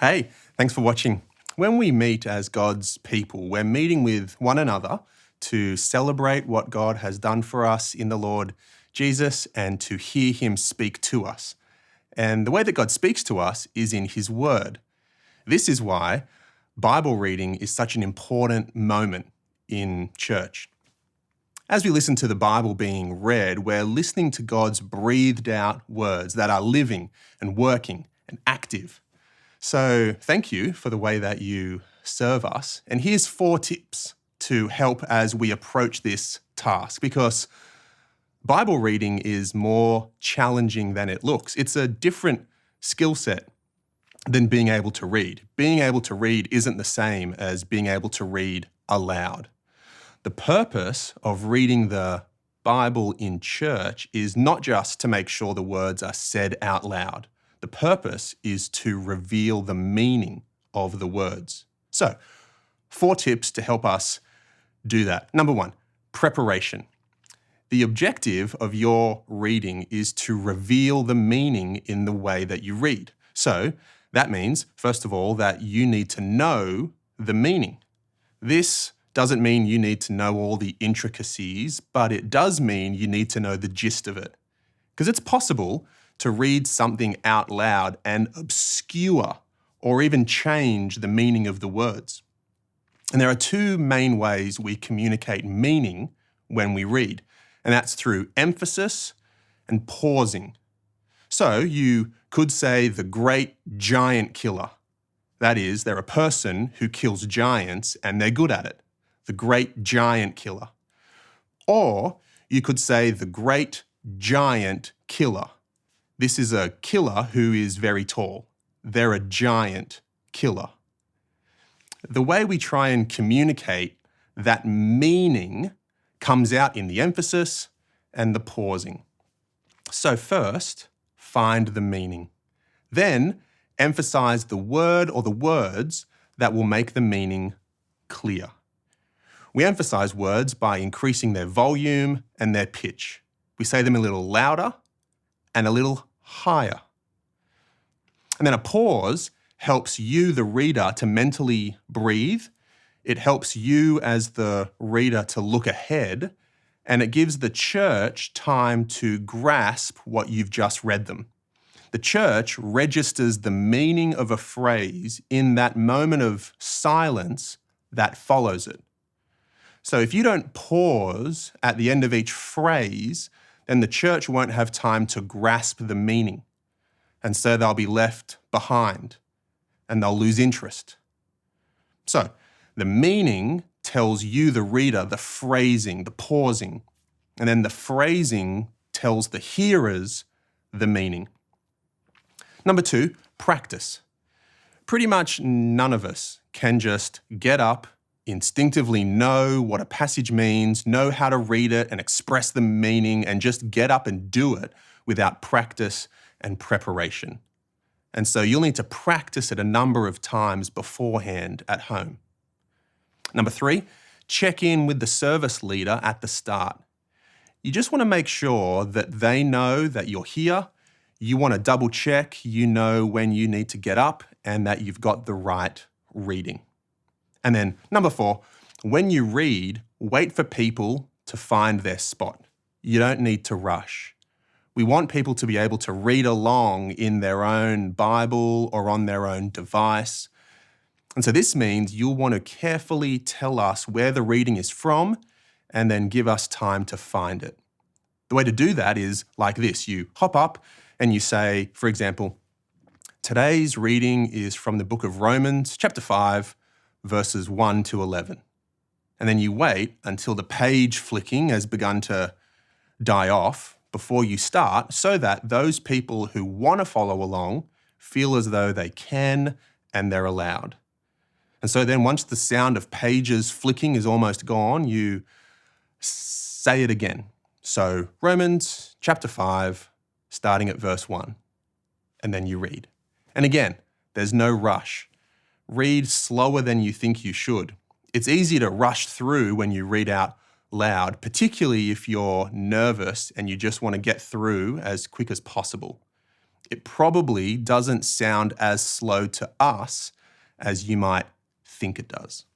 Hey, thanks for watching. When we meet as God's people, we're meeting with one another to celebrate what God has done for us in the Lord Jesus and to hear Him speak to us. And the way that God speaks to us is in His Word. This is why Bible reading is such an important moment in church. As we listen to the Bible being read, we're listening to God's breathed out words that are living and working and active. So thank you for the way that you serve us. And here's 4 tips to help as we approach this task, because Bible reading is more challenging than it looks. It's a different skill set than being able to read. Being able to read isn't the same as being able to read aloud. The purpose of reading the Bible in church is not just to make sure the words are said out loud. The purpose is to reveal the meaning of the words. So, 4 tips to help us do that. Number 1, preparation. The objective of your reading is to reveal the meaning in the way that you read. So, that means, first of all, that you need to know the meaning. This doesn't mean you need to know all the intricacies, but it does mean you need to know the gist of it. Because it's possible to read something out loud and obscure or even change the meaning of the words. And there are 2 main ways we communicate meaning when we read, and that's through emphasis and pausing. So you could say the great giant killer. That is, they're a person who kills giants and they're good at it. The great giant killer. Or you could say the great giant killer. This is a killer who is very tall. They're a giant killer. The way we try and communicate that meaning comes out in the emphasis and the pausing. So first, find the meaning. Then, emphasize the word or the words that will make the meaning clear. We emphasize words by increasing their volume and their pitch. We say them a little louder and a little higher. And then a pause helps you, the reader, to mentally breathe. It helps you as the reader to look ahead, and it gives the church time to grasp what you've just read them. The church registers the meaning of a phrase in that moment of silence that follows it. So if you don't pause at the end of each phrase, then the church won't have time to grasp the meaning. And so they'll be left behind and they'll lose interest. So the meaning tells you, the reader, the phrasing, the pausing, and then the phrasing tells the hearers the meaning. Number 2, practice. Pretty much none of us can just get up, instinctively know what a passage means, know how to read it and express the meaning, and just get up and do it without practice and preparation. And so you'll need to practice it a number of times beforehand at home. Number 3, check in with the service leader at the start. You just want to make sure that they know that you're here. You want to double check, you know when you need to get up and that you've got the right reading. And then number 4, when you read, wait for people to find their spot. You don't need to rush. We want people to be able to read along in their own Bible or on their own device. And so this means you'll want to carefully tell us where the reading is from and then give us time to find it. The way to do that is like this. You hop up and you say, for example, today's reading is from the book of Romans, chapter 5, verses 1 to 11. And then you wait until the page flicking has begun to die off before you start, so that those people who want to follow along feel as though they can and they're allowed. And so then once the sound of pages flicking is almost gone, you say it again. So Romans chapter 5, starting at verse 1, and then you read. And again, there's no rush. Read slower than you think you should. It's easy to rush through when you read out loud, particularly if you're nervous and you just want to get through as quick as possible. it probably doesn't sound as slow to us as you might think it does.